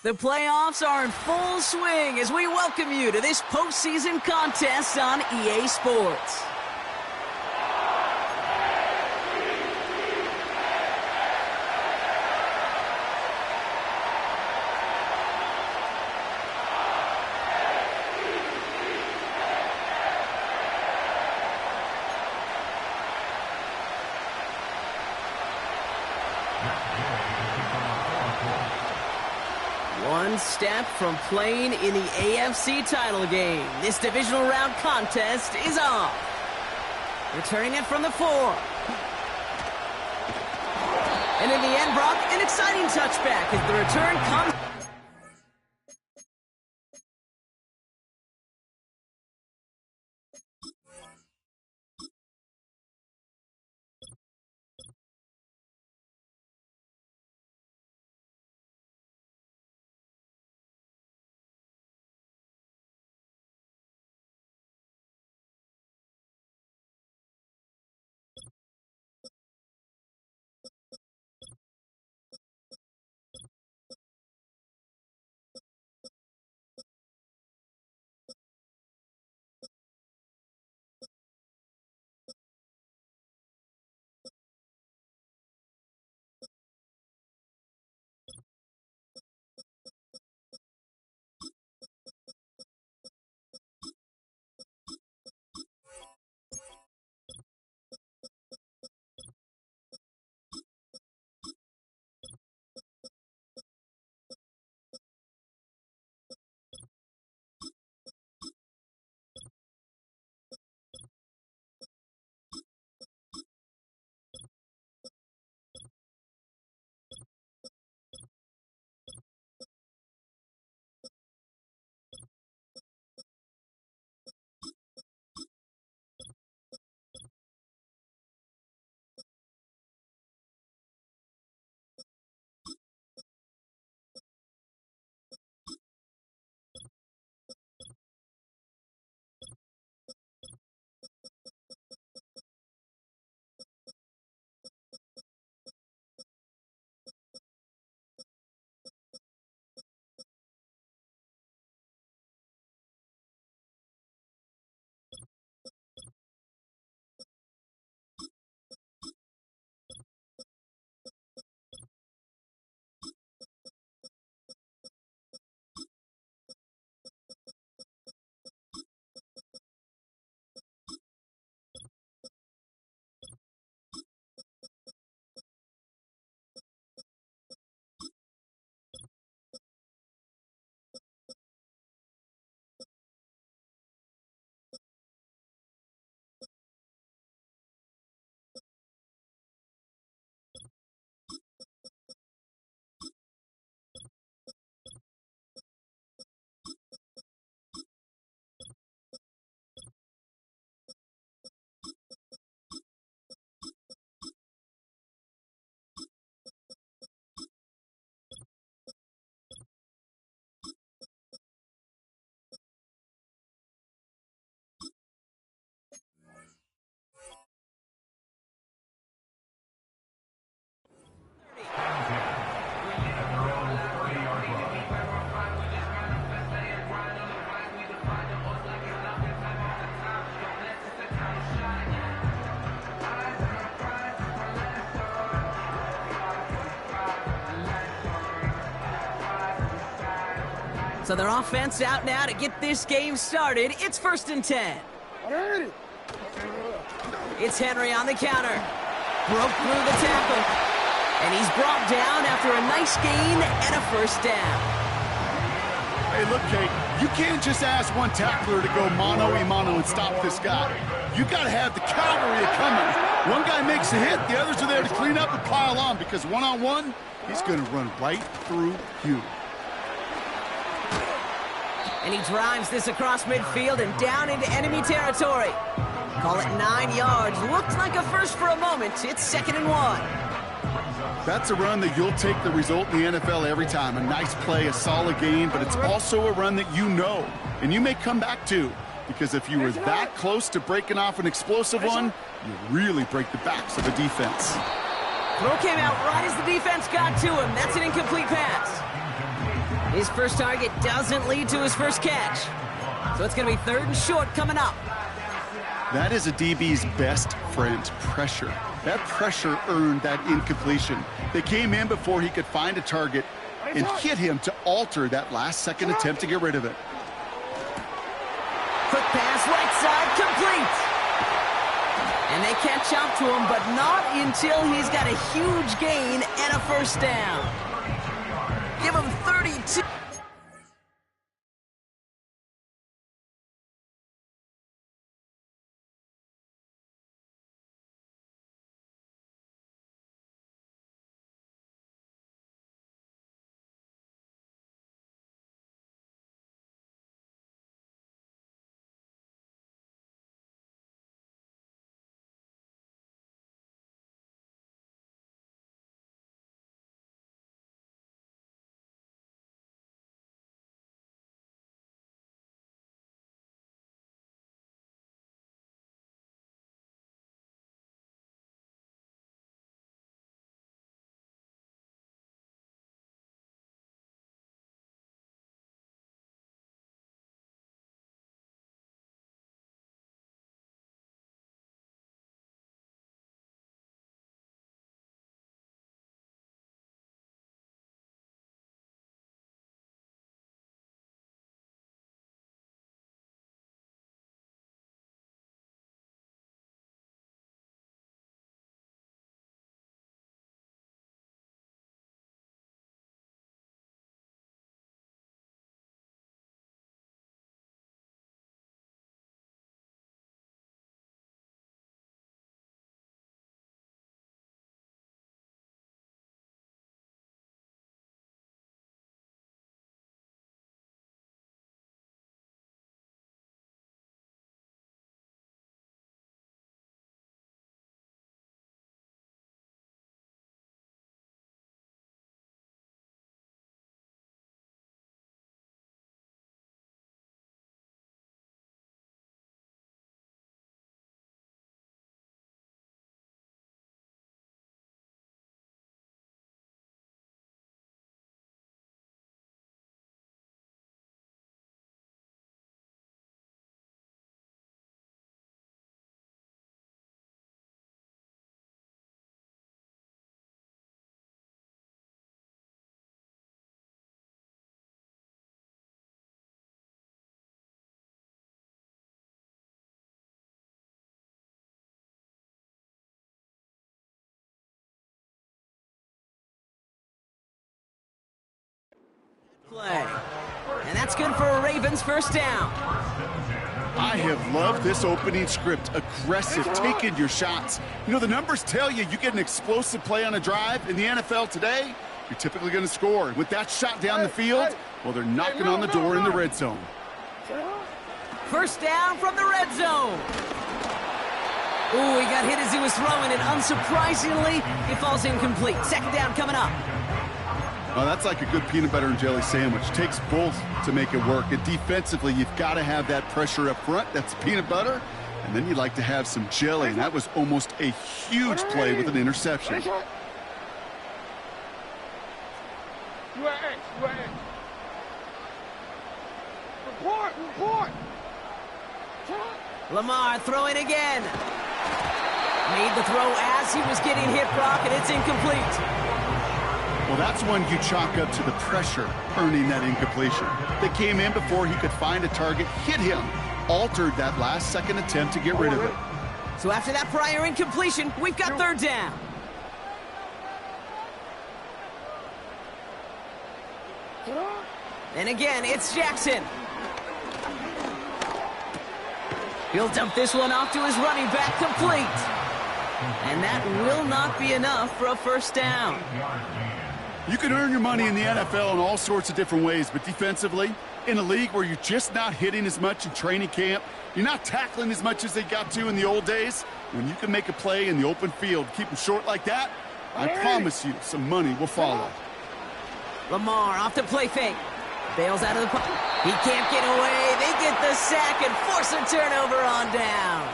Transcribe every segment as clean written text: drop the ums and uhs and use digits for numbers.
The playoffs are in full swing as we welcome you to this postseason contest on EA Sports. One step from playing in the AFC title game. This divisional round contest is on. Returning it from the 4. And in the end, Brock, an exciting touchback as the return comes. So their offense out now to get this game started. It's 1st and 10. It's Henry on the counter. Broke through the tackle. And he's brought down after a nice gain and a 1st down. Hey, look, Kate, you can't just ask one tackler to go mano-a-mano and stop this guy. You got to have the cavalry coming. One guy makes a hit, the others are there to clean up and pile on, because one-on-one, he's going to run right through you. And he drives this across midfield and down into enemy territory. Call it 9 yards. Looked like a first for a moment. It's 2nd and 1. That's a run that you'll take the result in the NFL every time. A nice play, a solid game, but it's also a run that you know, and you may come back to, because if you were that close to breaking off an explosive one, you really break the backs of a defense. Throw came out right as the defense got to him. That's an incomplete pass. His first target doesn't lead to his first catch. So it's going to be 3rd and short coming up. That is a DB's best friend, pressure. That pressure earned that incompletion. They came in before he could find a target and hit him to alter that last-second attempt to get rid of it. Quick pass, right side, complete. And they catch up to him, but not until he's got a huge gain and a first down. Give him 32. Play. And that's good for a Ravens first down. I have loved this opening script. Aggressive, taking your shots. You know, the numbers tell you get an explosive play on a drive. In the NFL today, you're typically going to score. With that shot down the field, well, they're knocking on the door in the red zone. First down from the red zone. Ooh, he got hit as he was throwing it. Unsurprisingly, he falls incomplete. Second down coming up. Oh, that's like a good peanut butter and jelly sandwich. Takes both to make it work. And defensively, you've got to have that pressure up front. That's peanut butter. And then you'd like to have some jelly. And that was almost a huge play with an interception. Report! Lamar throwing again. Made the throw as he was getting hit, Brock, and it's incomplete. Well, that's one you chalk up to the pressure earning that incompletion. They came in before he could find a target, hit him, altered that last-second attempt to get rid of it. So after that prior incompletion, we've got third down. And again, it's Jackson. He'll dump this one off to his running back, complete. And that will not be enough for a first down. You can earn your money in the NFL in all sorts of different ways, but defensively, in a league where you're just not hitting as much in training camp, you're not tackling as much as they got to in the old days, when you can make a play in the open field, keep them short like that, I promise you some money will follow. Lamar off the play fake. Bails out of the pocket. He can't get away. They get the sack and force a turnover on downs.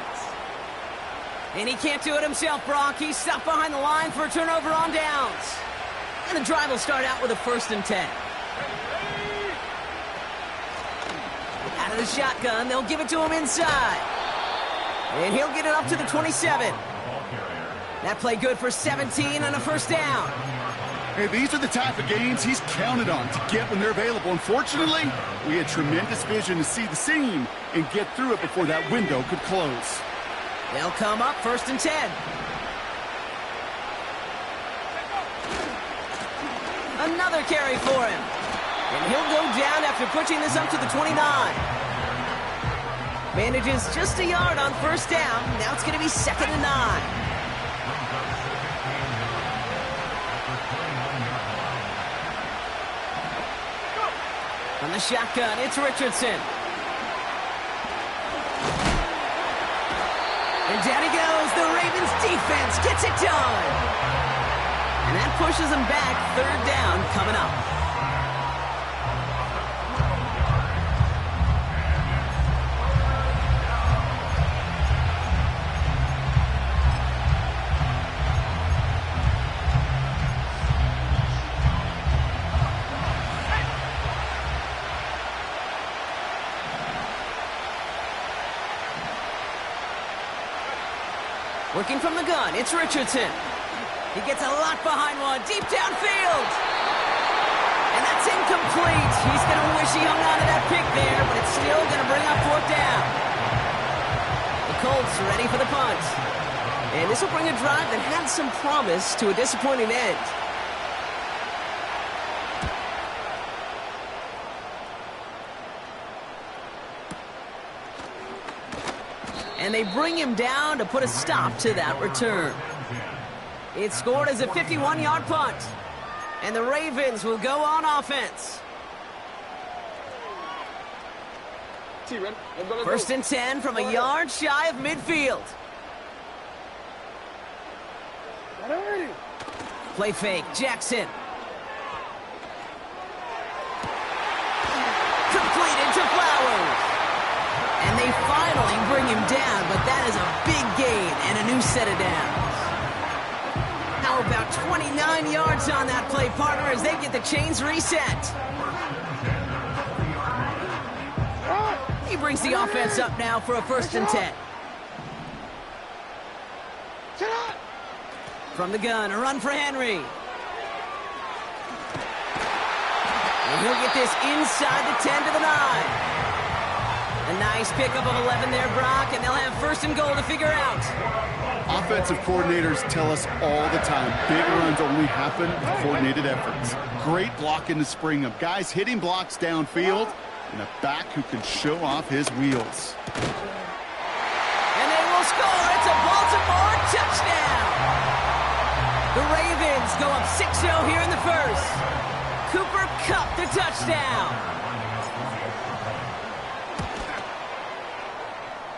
And he can't do it himself, Brock. He's stuck behind the line for a turnover on downs. And the drive will start out with a 1st and 10. of the shotgun. They'll give it to him inside. And he'll get it up to the 27. That play good for 17 and a first down. Hey, these are the type of games he's counted on to get when they're available. Unfortunately, we had tremendous vision to see the seam and get through it before that window could close. They'll come up first and 10. Another carry for him. And he'll go down after pushing this up to the 29. Manages just a yard on first down. Now it's going to be 2nd and 9. On the shotgun, it's Richardson. And down he goes. The Ravens defense gets it done. And that pushes them back. 3rd down coming up. Working from the gun, it's Richardson. He gets a lot behind one, deep downfield. And that's incomplete. He's going to wish he hung on to that pick there, but it's still going to bring up 4th down. The Colts are ready for the punt. And this will bring a drive that had some promise to a disappointing end. And they bring him down to put a stop to that return. It's scored as a 51-yard punt. And the Ravens will go on offense. 1st and 10 from a yard shy of midfield. Play fake, Jackson. Completed to Flowers. And they finally bring him down, but that is a big gain and a new set of downs. How about 29 yards on that play, partner, as they get the chains reset. He brings the offense up now for a 1st and 10. From the gun, a run for Henry. And he'll get this inside the 10 to the 9. A nice pickup of 11 there, Brock, and they'll have 1st and goal to figure out. Offensive coordinators tell us all the time, big runs only happen with coordinated efforts. Great block in the spring of guys hitting blocks downfield and a back who can show off his wheels. And they will score. It's a Baltimore touchdown. The Ravens go up 6-0 here in the first. Cooper Kupp the touchdown.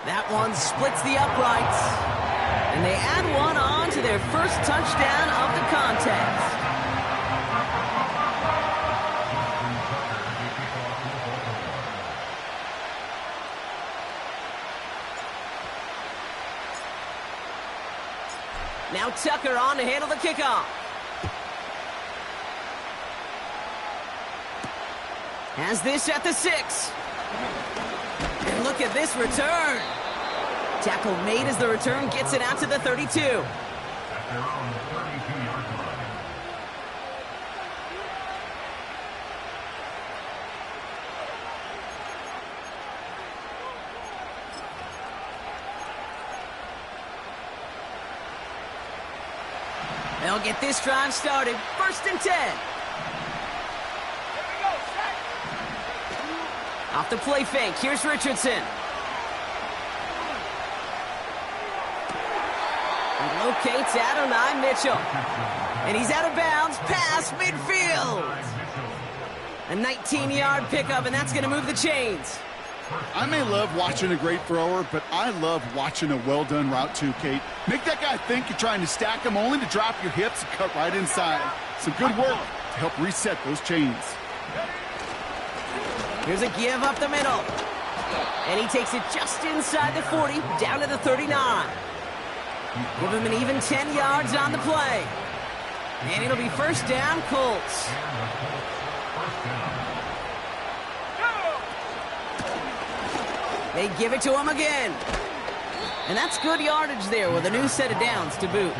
That one splits the uprights. And they add one on to their first touchdown of the contest. Now Tucker on to handle the kickoff. Has this at the 6. And look at this return. Tackle made as the return gets it out to the 32. They'll get this drive started. 1st and 10. Off the play fake, here's Richardson. He locates Adonai Mitchell. And he's out of bounds, past midfield. A 19-yard pickup, and that's going to move the chains. I may love watching a great thrower, but I love watching a well-done route too, Kate. Make that guy think you're trying to stack him only to drop your hips and cut right inside. Some good work to help reset those chains. Here's a give up the middle. And he takes it just inside the 40, down to the 39. Give him an even 10 yards on the play. And it'll be 1st down, Colts. They give it to him again. And that's good yardage there with a new set of downs to boot.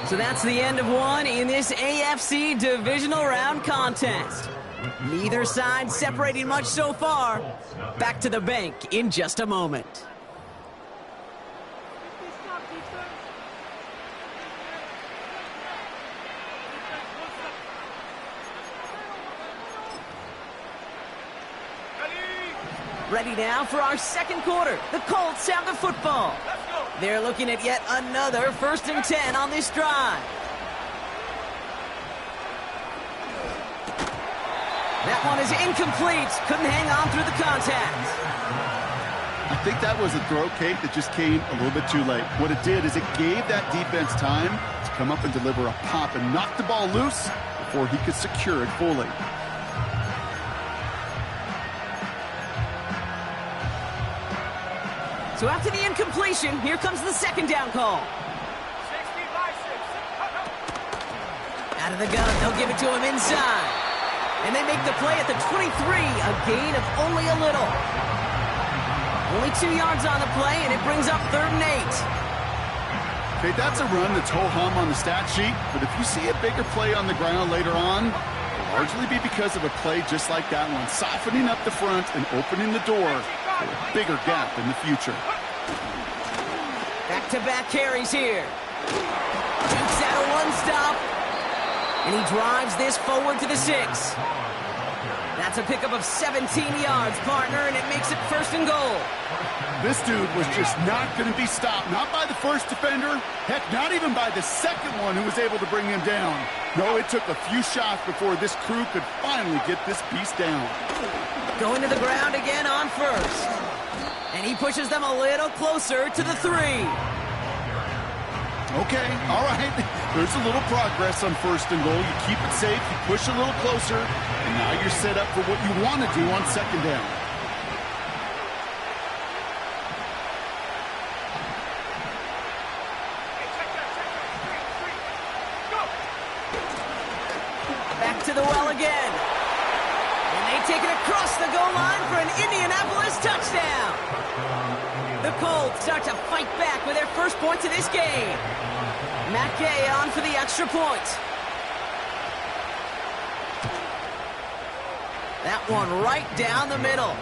So that's the end of one in this AFC divisional round contest. Neither side separating much so far. Back to the bank in just a moment. Ready now for our second quarter. The Colts have the football. They're looking at yet another 1st and 10 on this drive. That one is incomplete. Couldn't hang on through the contact. I think that was a throw, Kate, that just came a little bit too late. What it did is it gave that defense time to come up and deliver a pop and knock the ball loose before he could secure it fully. So after the incompletion, here comes the second down call. Out of the gun, they'll give it to him inside. And they make the play at the 23, a gain of only a little. Only 2 yards on the play, and it brings up 3rd and 8. Okay, that's a run that's ho-hum on the stat sheet, but if you see a bigger play on the ground later on, it'll largely be because of a play just like that one, softening up the front and opening the door for a bigger gap in the future. Back-to-back carries here. Jukes out of one stop. And he drives this forward to the 6. That's a pickup of 17 yards, partner, and it makes it 1st and goal. This dude was just not going to be stopped. Not by the first defender. Heck, not even by the second one who was able to bring him down. No, it took a few shots before this crew could finally get this beast down. Going to the ground again on 1st. And he pushes them a little closer to the 3. Okay, all right. There's a little progress on 1st and goal. You keep it safe, you push a little closer, and now you're set up for what you want to do on 2nd down. Back to the well again. And they take it across the goal line for an Indianapolis touchdown. The Colts start to fight back with their first points of this game. Matt Gay on for the extra point. That one right down the middle.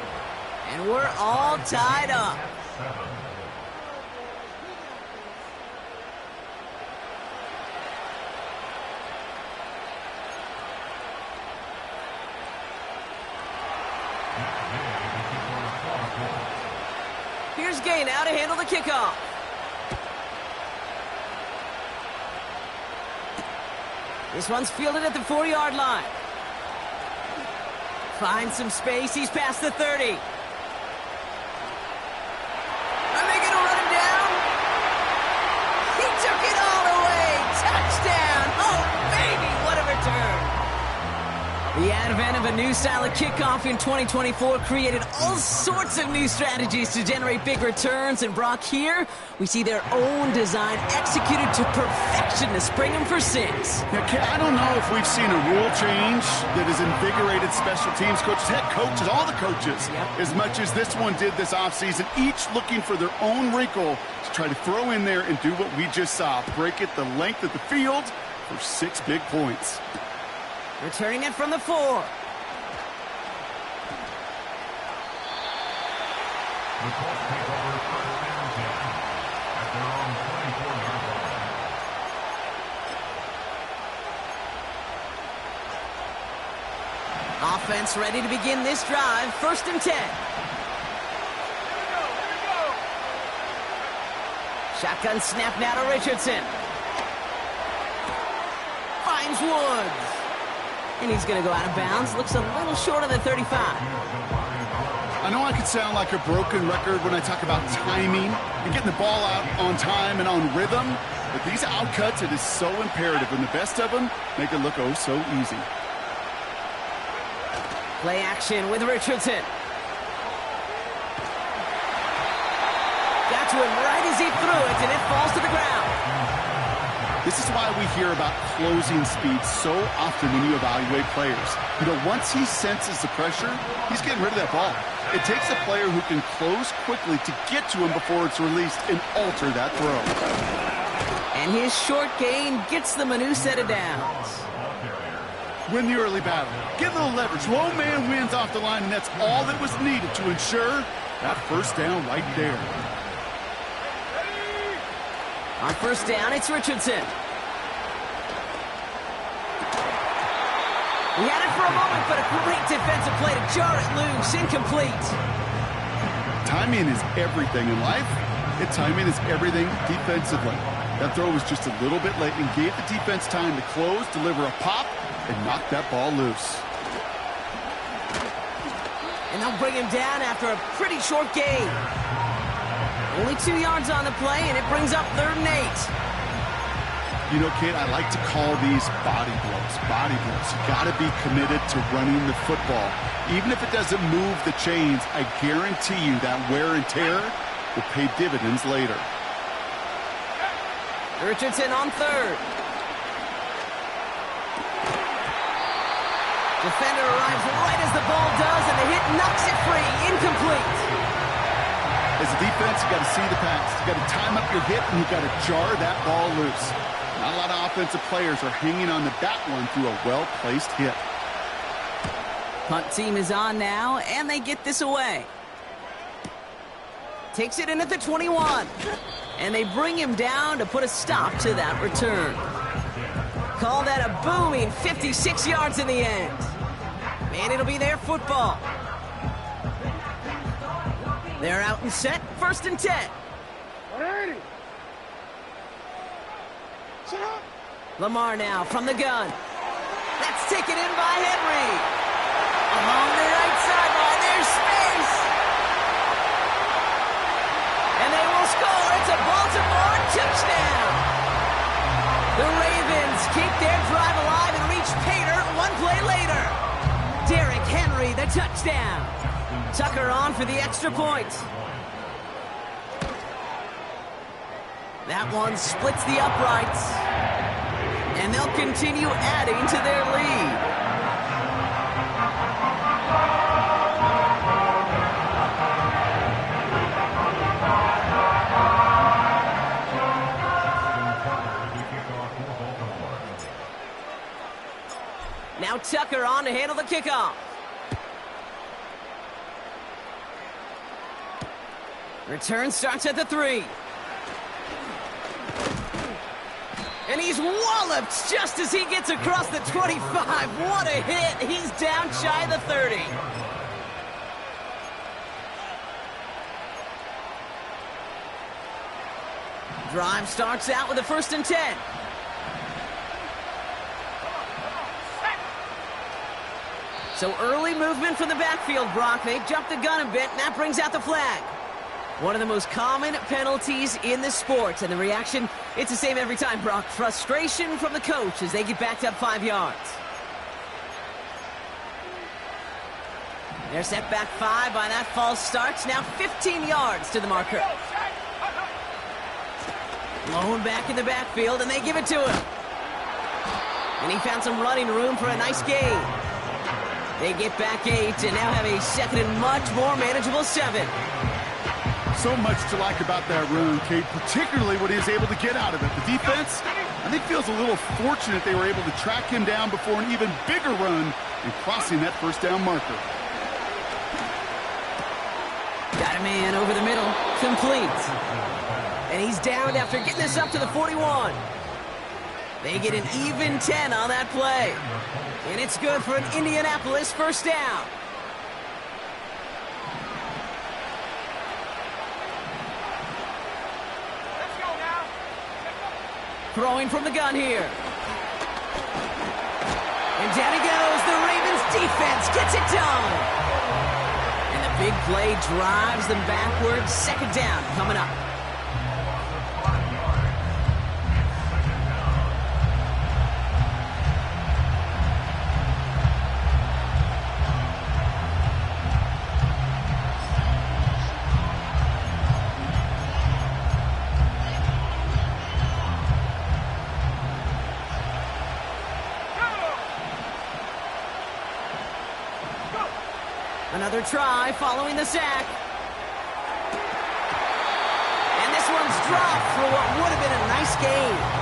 And we're all tied up. Here's Gay now to handle the kickoff. This one's fielded at the 4-yard line. Finds some space. He's past the 30. Are they going to run him down? He took it all away. Touchdown. Oh, baby, what a return. The advent of a new style of kickoff in 2024 created all sorts of new strategies to generate big returns. And Brock, here we see their own design executed to perfection to spring them for 6. Yeah, Ken, I don't know if we've seen a rule change that has invigorated special teams coaches, head coaches, all the coaches, as much as this one did this offseason, each looking for their own wrinkle to try to throw in there and do what we just saw, break it the length of the field for 6 big points. Returning it from the 4. Offense ready to begin this drive. 1st and 10. Shotgun snap now to Richardson. Finds Woods. And he's going to go out of bounds. Looks a little short of the 35. I know I could sound like a broken record when I talk about timing and getting the ball out on time and on rhythm, but these outcuts, it is so imperative, and the best of them make it look oh so easy. Play action with Richardson. Got to him right as he threw it, and it falls to the ground. This is why we hear about closing speed so often when you evaluate players. You know, once he senses the pressure, he's getting rid of that ball. It takes a player who can close quickly to get to him before it's released and alter that throw. And his short gain gets them a new set of downs. Win the early battle. Get a little leverage. Low man wins off the line, and that's all that was needed to ensure that first down right there. On first down, it's Richardson. He had it for a moment, but a great defensive play to jar it loose. Incomplete. Timing is everything in life, and timing is everything defensively. That throw was just a little bit late and gave the defense time to close, deliver a pop, and knock that ball loose. And they'll bring him down after a pretty short gain. Only 2 yards on the play, and it brings up 3rd and 8. You know, Kate, I like to call these body blows. Body blows. You got to be committed to running the football. Even if it doesn't move the chains, I guarantee you that wear and tear will pay dividends later. Richardson on 3rd. Defender arrives right as the ball does, and the hit knocks it free. Incomplete. As a defense, you got to see the pass. You got to time up your hit, and you got to jar that ball loose. Not a lot of offensive players are hanging on to that one through a well-placed hit. Punt team is on now, and they get this away. Takes it in at the 21. And they bring him down to put a stop to that return. Call that a booming 56 yards in the end. And it'll be their football. They're out and set, 1st and 10. 180. Sit up. Lamar now from the gun. That's taken in by Henry. Along the right sideline, there's space. And they will score. It's a Baltimore touchdown. The Ravens keep their drive alive and reach Pater 1 play later. Derrick Henry, the touchdown. Tucker on for the extra point. That one splits the uprights. And they'll continue adding to their lead. Now Tucker on to handle the kickoff. Return starts at the 3. And he's walloped just as he gets across the 25. What a hit. He's down shy of the 30. Drive starts out with a 1st and 10. So early movement from the backfield, Brock. They jumped the gun a bit, and that brings out the flag. One of the most common penalties in the sport, and the reaction, it's the same every time, Brock. Frustration from the coach as they get backed up 5 yards. They're set back 5 by that false start. Now 15 yards to the marker. Blown back in the backfield, and they give it to him. And he found some running room for a nice gain. They get back 8 and now have a 2nd and much more manageable 7. So much to like about that run, Kate, particularly what he was able to get out of it. The defense, I think, feels a little fortunate they were able to track him down before an even bigger run and crossing that 1st down marker. Got a man over the middle, complete. And he's downed after getting this up to the 41. They get an even 10 on that play. And it's good for an Indianapolis 1st down. Throwing from the gun here. And down he goes. The Ravens defense gets it done. And the big play drives them backwards. 2nd down coming up. Another try following the sack. And this one's dropped for what would have been a nice gain.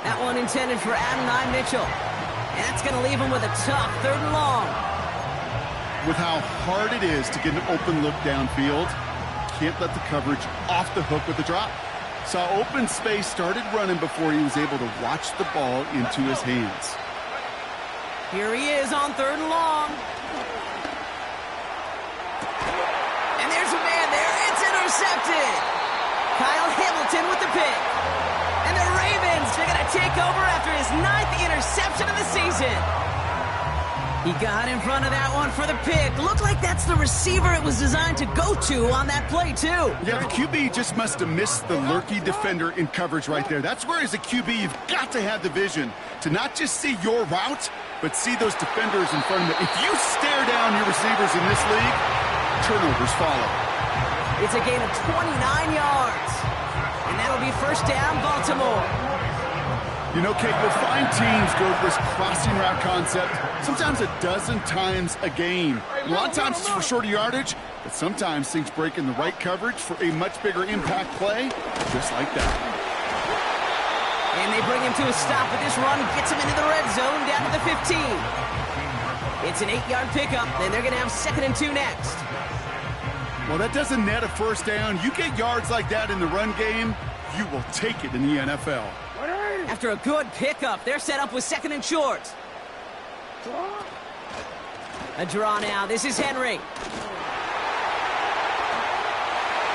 That one intended for Adonai Mitchell. And that's going to leave him with a tough 3rd and long. With how hard it is to get an open look downfield, can't let the coverage off the hook with the drop. Saw open space, started running before he was able to watch the ball into his hands. Here he is on 3rd and long. And there's a man there. It's intercepted. Kyle Hamilton with the pick. And the Ravens are going to take over after his 9th interception of the season. He got in front of that one for the pick. Looked like that's the receiver it was designed to go to on that play, too. Yeah, the QB just must have missed the lurky defender in coverage right there. That's where, as a QB, you've got to have the vision to not just see your route, but see those defenders in front of you. If you stare down your receivers in this league, turnovers follow. It's a gain of 29 yards. And that'll be 1st down, Baltimore. You know, Kate, we'll find teams go to this crossing route concept sometimes a dozen times a game. A lot of times it's for shorter yardage, but sometimes things break in the right coverage for a much bigger impact play, just like that. And they bring him to a stop with this run, gets him into the red zone down to the 15. It's an 8-yard pickup, and they're going to have 2nd and 2 next. Well, that doesn't net a 1st down. You get yards like that in the run game, you will take it in the NFL. After a good pickup, they're set up with 2nd and short. A draw now. This is Henry.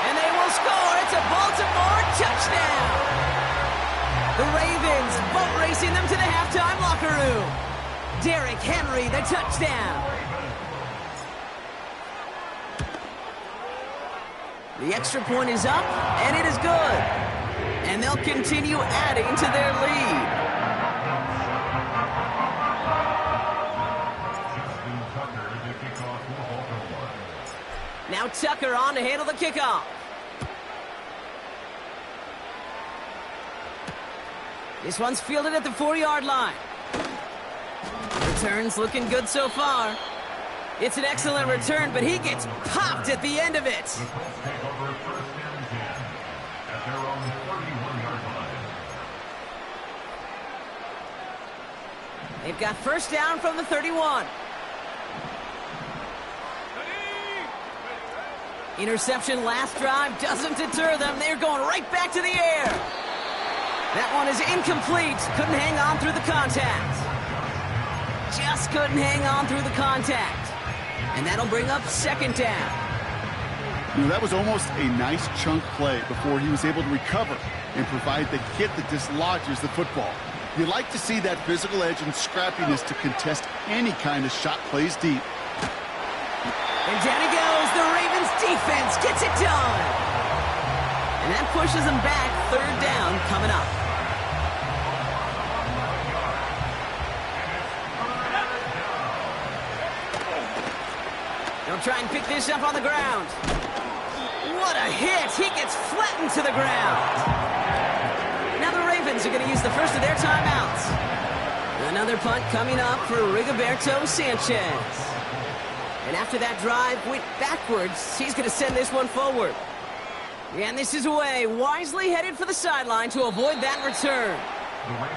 And they will score. It's a Baltimore touchdown. The Ravens boat racing them to the halftime locker room. Derrick Henry, the touchdown. The extra point is up, and it is good. And they'll continue adding to their lead. Now Tucker on to handle the kickoff. This one's fielded at the 4-yard line. Return's looking good so far. It's an excellent return, but he gets popped at the end of it. They've got 1st down from the 31. Interception last drive doesn't deter them. They're going right back to the air. That one is incomplete. Couldn't hang on through the contact. Just couldn't hang on through the contact. And that'll bring up 2nd down. You know, that was almost a nice chunk play before he was able to recover and provide the hit that dislodges the football. You like to see that physical edge and scrappiness to contest any kind of shot plays deep. And down he goes. The Ravens defense gets it done. And that pushes them back. 3rd down coming up. They'll try and pick this up on the ground. What a hit. He gets flattened to the ground. Now the Ravens are going to use the first of their timeouts. Another punt coming up for Rigoberto Sanchez. And after that drive went backwards, he's going to send this one forward. And this is away, wisely headed for the sideline to avoid that return.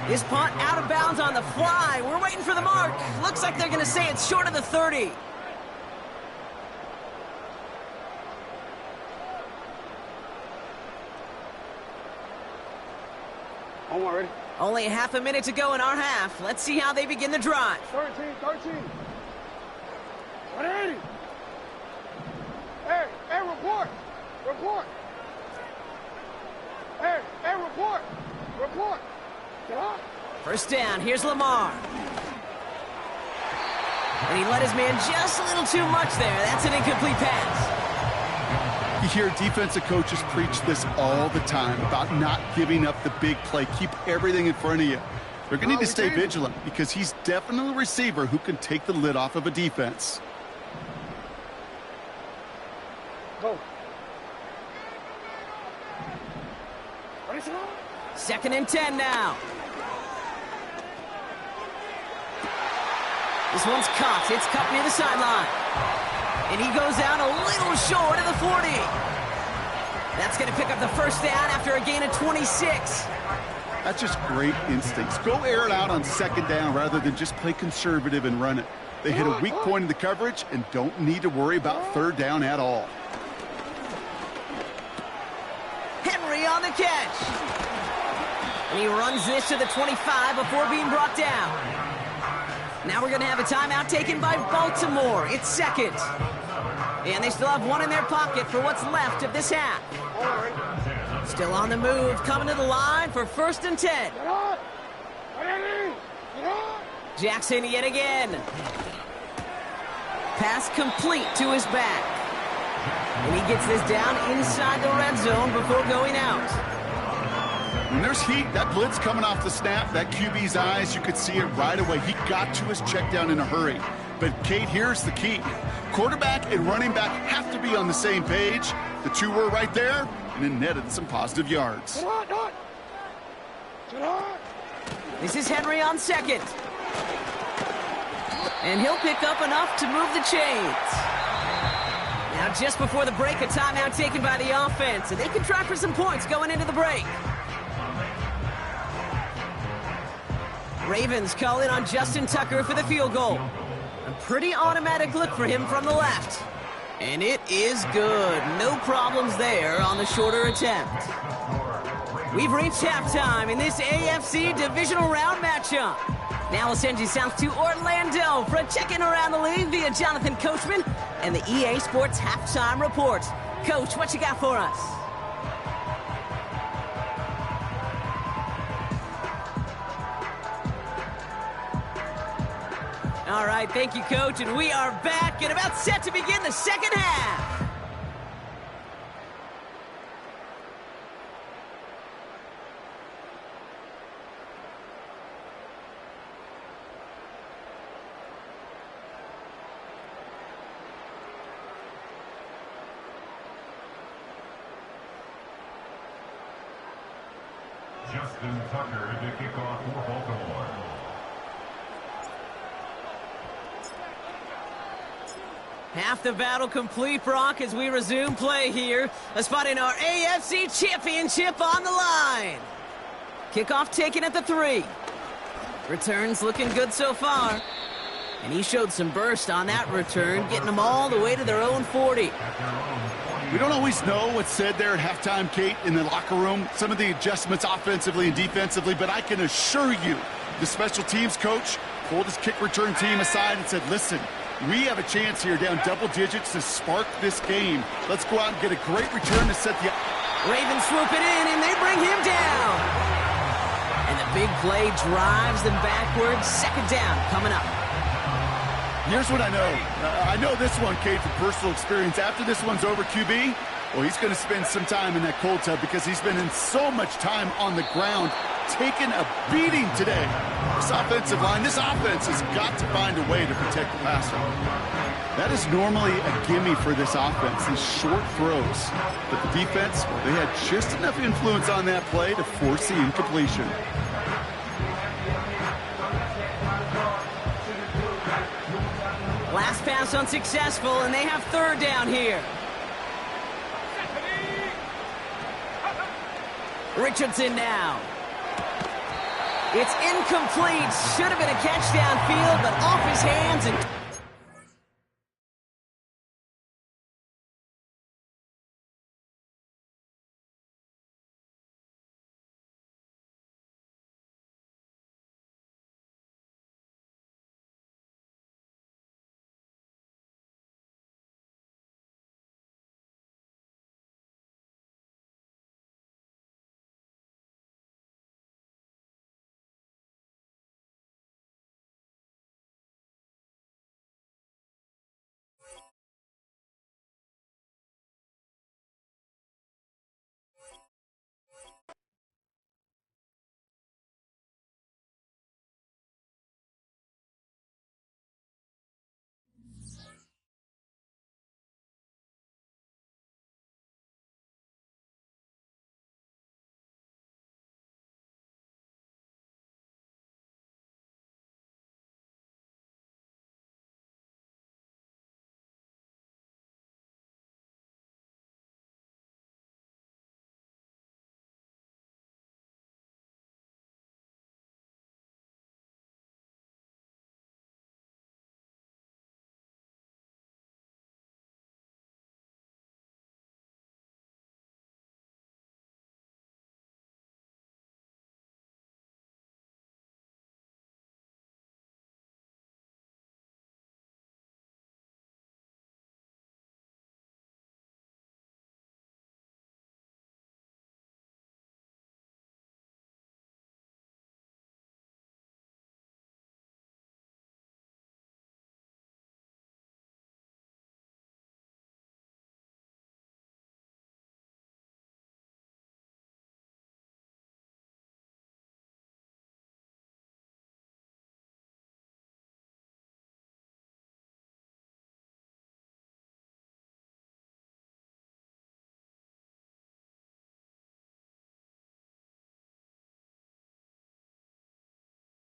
This punt out of bounds on the fly. We're waiting for the mark. Looks like they're going to say it's short of the 30. Ready? Only half a minute to go in our half. Let's see how they begin the drive. 13. 180. Hey, report. Hey, report. Get up. 1st down, here's Lamar. And he let his man just a little too much there. That's an incomplete pass. You hear defensive coaches preach this all the time about not giving up the big play. Keep everything in front of you. They're going to need to stay vigilant because he's definitely a receiver who can take the lid off of a defense. Go. 2nd and 10 now. This one's caught. It's cut near the sideline. And he goes out a little short of the 40. That's going to pick up the first down after a gain of 26. That's just great instincts. Go air it out on 2nd down rather than just play conservative and run it. They hit a weak point in the coverage and don't need to worry about 3rd down at all. Henry on the catch. And he runs this to the 25 before being brought down. Now we're going to have a timeout taken by Baltimore. It's 2nd. And they still have one in their pocket for what's left of this half. Still on the move, coming to the line for 1st and 10. Jackson yet again. Pass complete to his back. And he gets this down inside the red zone before going out. When there's heat, that blitz coming off the snap, that QB's eyes, you could see it right away. He got to his check down in a hurry. But, Kate, here's the key. Quarterback and running back have to be on the same page. The two were right there, and it netted some positive yards. This is Henry on 2nd. And he'll pick up enough to move the chains. Now, just before the break, a timeout taken by the offense, and they can try for some points going into the break. Ravens call in on Justin Tucker for the field goal. A pretty automatic look for him from the left. And it is good. No problems there on the shorter attempt. We've reached halftime in this AFC divisional round matchup. Now we'll send you south to Orlando for a check-in around the league via Jonathan Coachman and the EA Sports Halftime Report. Coach, what you got for us? All right, thank you, Coach, and we are back and about set to begin the second half. Justin Tucker to kick off for Baltimore. Half the battle complete, Brock, as we resume play here. A spot in our AFC Championship on the line. Kickoff taken at the 3. Returns looking good so far. And he showed some burst on that return, getting them all the way to their own 40. We don't always know what's said there at halftime, Kate, in the locker room. Some of the adjustments offensively and defensively, but I can assure you the special teams coach pulled his kick return team aside and said, listen, we have a chance here down double digits to spark this game. Let's go out and get a great return to set the... Ravens swoop it in, and they bring him down. And the big play drives them backwards. 2nd down coming up. Here's what I know. I know this one, Kate, from personal experience. After this one's over, QB, well, he's going to spend some time in that cold tub because he's been in so much time on the ground, taking a beating today. This offensive line, this offense has got to find a way to protect the passer. That is normally a gimme for this offense, these short throws. But the defense, well, they had just enough influence on that play to force the incompletion. Last pass unsuccessful, and they have 3rd down here. Richardson now. It's incomplete. Should have been a catch downfield, but off his hands and...